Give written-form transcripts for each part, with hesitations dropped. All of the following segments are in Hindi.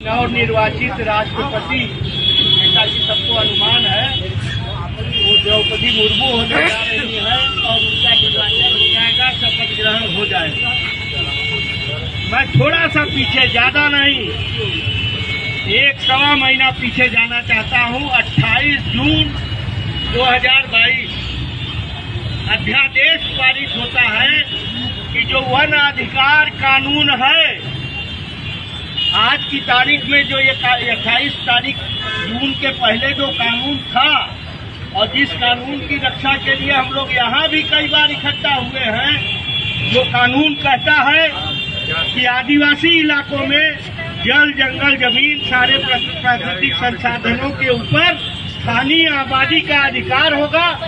नवनिर्वाचित राष्ट्रपति जैसा कि सबको अनुमान है वो द्रौपदी मुर्मू होने जा रही है और उनका निर्वाचन हो जाएगा, शपथ ग्रहण हो जाएगा। मैं थोड़ा सा पीछे, ज्यादा नहीं, 1-1.25 महीना पीछे जाना चाहता हूं। 28 जून 2022 अध्यादेश पारित होता है कि जो वन अधिकार कानून है, आज की तारीख में जो ये 28 तारीख जून के पहले जो कानून था और जिस कानून की रक्षा के लिए हम लोग यहाँ भी कई बार इकट्ठा हुए हैं, जो कानून कहता है कि आदिवासी इलाकों में जल, जंगल, जमीन, सारे प्राकृतिक संसाधनों के ऊपर स्थानीय आबादी का अधिकार होगा।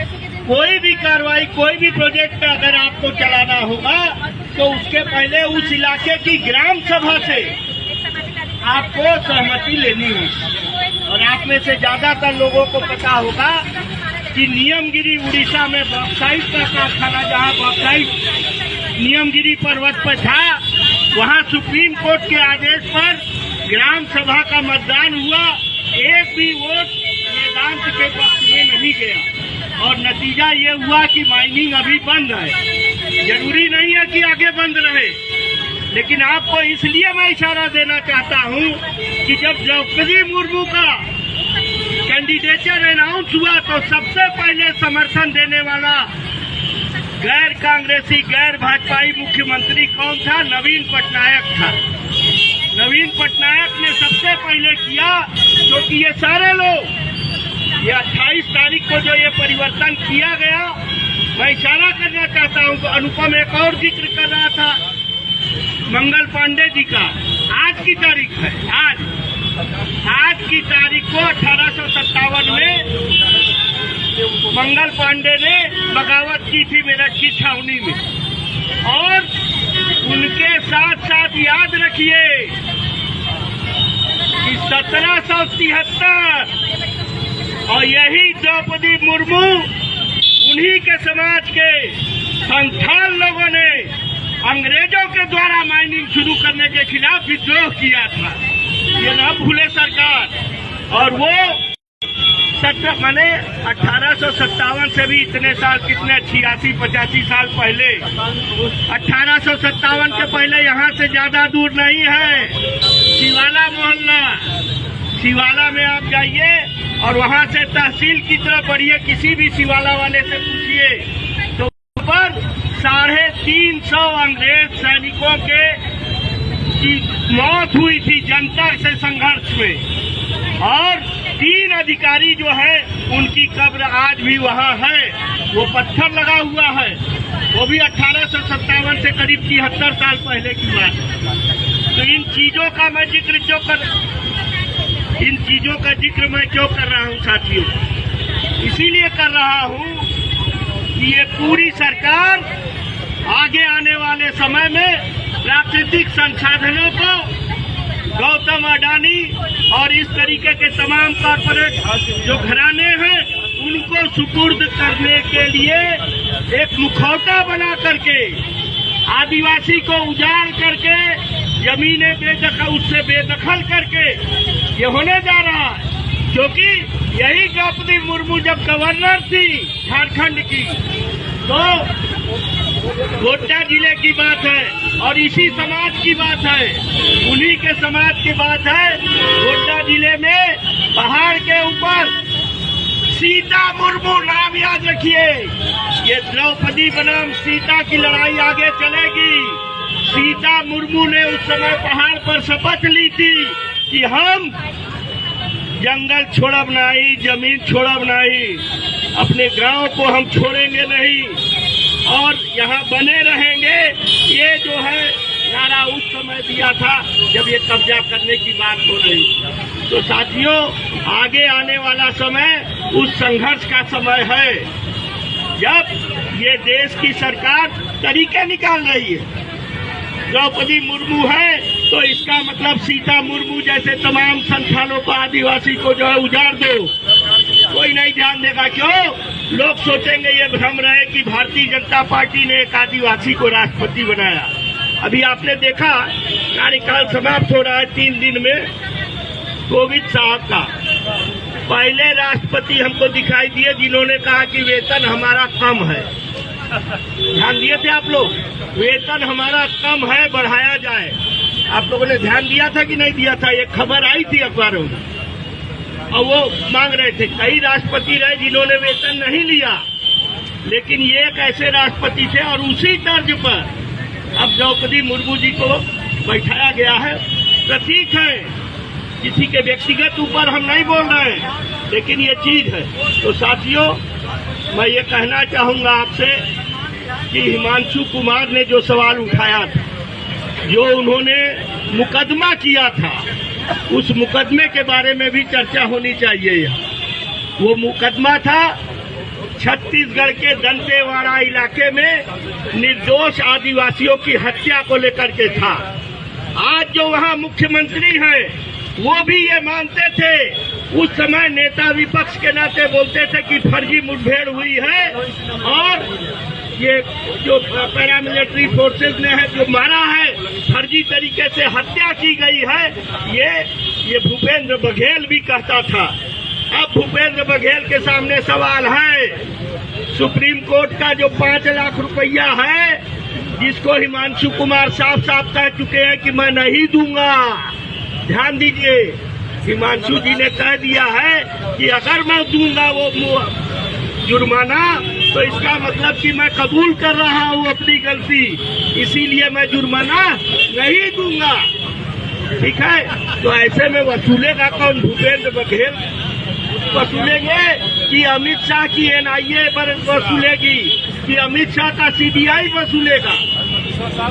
कोई भी कार्रवाई, कोई भी प्रोजेक्ट अगर आपको चलाना होगा तो उसके पहले उस इलाके की ग्राम सभा से आपको सहमति लेनी होगी। और आप में से ज्यादातर लोगों को पता होगा कि नियमगिरी उड़ीसा में बॉक्साइट का कारखाना, जहां बॉक्साइट नियमगिरी पर्वत पर था, वहां सुप्रीम कोर्ट के आदेश पर ग्राम सभा का मतदान हुआ। एक भी वोट वेदांत के पक्ष में नहीं गया और नतीजा ये हुआ कि माइनिंग अभी बंद है। जरूरी नहीं है कि आगे बंद रहे, लेकिन आपको इसलिए मैं इशारा देना चाहता हूं कि जब द्रौपदी मुर्मू का कैंडिडेचर अनाउंस हुआ तो सबसे पहले समर्थन देने वाला गैर कांग्रेसी, गैर भाजपाई मुख्यमंत्री कौन था? नवीन पटनायक था। नवीन पटनायक ने सबसे पहले किया, क्योंकि ये सारे लोग, ये 28 तारीख को जो ये परिवर्तन किया गया, मैं इशारा करना चाहता हूं। तो अनुपम एक और जिक्र कर रहा था मंगल पांडे जी का। आज की तारीख है, आज की तारीख को 1857 में मंगल पांडे ने बगावत की थी मेरठ की छावनी में। और उनके साथ साथ याद रखिए कि 1773 और यही द्रौपदी मुर्मू, उन्हीं के समाज के संथाल लोगों ने अंग्रेजों के द्वारा माइनिंग शुरू करने के खिलाफ विद्रोह किया था। ये न भूले सरकार। और वो 1857 से भी इतने साल, कितने 86-85 साल पहले, 1857 के पहले यहाँ से ज्यादा दूर नहीं है शिवाला मोहल्ला। शिवाला में आप जाइए और वहाँ से तहसील की तरफ बढ़िए, किसी भी शिवाला वाले से पूछिए तो पर 350 अंग्रेज सैनिकों की मौत हुई थी जनता से संघर्ष में। और 3 अधिकारी जो है उनकी कब्र आज भी वहाँ है, वो पत्थर लगा हुआ है। वो भी 1857 से करीब 73 साल पहले की बात है। तो इन चीजों का मैं जिक्र क्यों कर रहा हूँ साथियों? इसीलिए कर रहा हूँ कि ये पूरी सरकार आगे आने वाले समय में प्राकृतिक संसाधनों को गौतम अडानी और इस तरीके के तमाम कॉर्पोरेट जो घराने हैं उनको सुपुर्द करने के लिए एक मुखौटा बना करके, आदिवासी को उजाड़ करके, जमीनें उससे बेदखल करके ये होने जा रहा है। क्योंकि यही द्रौपदी मुर्मू जब गवर्नर थी झारखंड की, तो गोड्डा जिले की बात है और इसी समाज की बात है, उन्हीं के समाज की बात है। गोड्डा जिले में पहाड़ के ऊपर सीता मुर्मू, नाम याद रखिए, ये द्रौपदी बनाम सीता की लड़ाई आगे चलेगी। सीता मुर्मू ने उस समय पहाड़ पर शपथ ली थी कि हम जंगल छोड़ब नहीं, जमीन छोड़ब नहीं, अपने गांव को हम छोड़ेंगे नहीं और यहाँ बने रहेंगे। ये जो है नारा उस समय दिया था जब ये कब्जा करने की बात हो रही थी। तो साथियों, आगे आने वाला समय उस संघर्ष का समय है जब ये देश की सरकार तरीके निकाल रही है। द्रौपदी मुर्मू है तो इसका मतलब सीता मुर्मू जैसे तमाम संस्थानों को, आदिवासी को जो है उजाड़ दो, कोई नहीं ध्यान देगा। क्यों? लोग सोचेंगे, ये भ्रम रहे कि भारतीय जनता पार्टी ने एक आदिवासी को राष्ट्रपति बनाया। अभी आपने देखा कार्यकाल समाप्त हो रहा है 3 दिन में कोविंद साहब का। पहले राष्ट्रपति हमको दिखाई दिए जिन्होंने कहा कि वेतन हमारा कम है। ध्यान दिए थे आप लोग? वेतन हमारा कम है, बढ़ाया जाए। आप लोगों ने ध्यान दिया था कि नहीं दिया था? ये खबर आई थी अखबारों में और वो मांग रहे थे। कई राष्ट्रपति रहे जिन्होंने वेतन नहीं लिया, लेकिन ये एक ऐसे राष्ट्रपति थे। और उसी तर्ज पर अब द्रौपदी मुर्मू जी को बैठाया गया है। प्रतीक है, किसी के व्यक्तिगत ऊपर हम नहीं बोल रहे हैं, लेकिन ये चीज है। तो साथियों, मैं ये कहना चाहूंगा आपसे कि हिमांशु कुमार ने जो सवाल उठाया था, जो उन्होंने मुकदमा किया था, उस मुकदमे के बारे में भी चर्चा होनी चाहिए। वो मुकदमा था छत्तीसगढ़ के दंतेवाड़ा इलाके में निर्दोष आदिवासियों की हत्या को लेकर के था। आज जो वहाँ मुख्यमंत्री हैं, वो भी ये मानते थे। उस समय नेता विपक्ष के नाते बोलते थे कि फर्जी मुठभेड़ हुई है और ये जो पैरामिलिट्री फोर्सेस ने है जो मारा है, फर्जी तरीके से हत्या की गई है। ये भूपेंद्र बघेल भी कहता था। अब भूपेंद्र बघेल के सामने सवाल है, सुप्रीम कोर्ट का जो 5 लाख रुपया है, जिसको हिमांशु कुमार साफ साफ कह चुके हैं कि मैं नहीं दूंगा। ध्यान दीजिए, हिमांशु जी ने कह दिया है कि अगर मैं दूंगा वो जुर्माना, तो इसका मतलब कि मैं कबूल कर रहा हूं अपनी गलती, इसीलिए मैं जुर्माना नहीं दूंगा। ठीक है, तो ऐसे में वसूलेगा कौन? भूपेंद्र बघेल वसूलेंगे कि अमित शाह की NIA पर वसूलेगी कि अमित शाह का CBI वसूलेगा?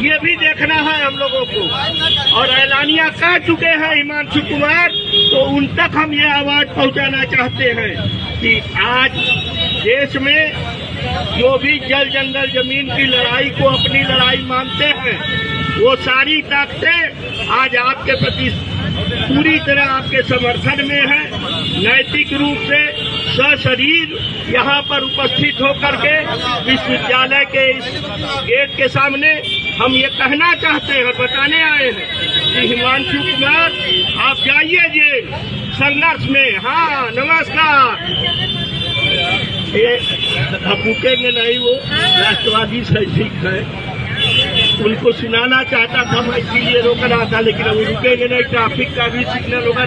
ये भी देखना है हम लोगों को। और ऐलानिया कह चुके हैं हिमांशु कुमार, तो उन तक हम ये आवाज पहुंचाना चाहते हैं कि आज देश में जो भी जल जंगल जमीन की लड़ाई को अपनी लड़ाई मानते हैं, वो सारी ताकतें आज आपके प्रति पूरी तरह आपके समर्थन में है। नैतिक रूप से सशरीर यहाँ पर उपस्थित होकर के विश्वविद्यालय के इस गेट के सामने हम ये कहना चाहते हैं, बताने आए हैं कि हिमांशु कुमार आप जाइए जेल संघर्ष में। हाँ, नमस्कार। ये रुकेंगे नहीं, वो राष्ट्रवादी सैनिक है, उनको सुनाना चाहता था मैं, इसीलिए रोक रहा था, लेकिन अब रुकेंगे नहीं। ट्रैफिक का भी सिग्नल होगा।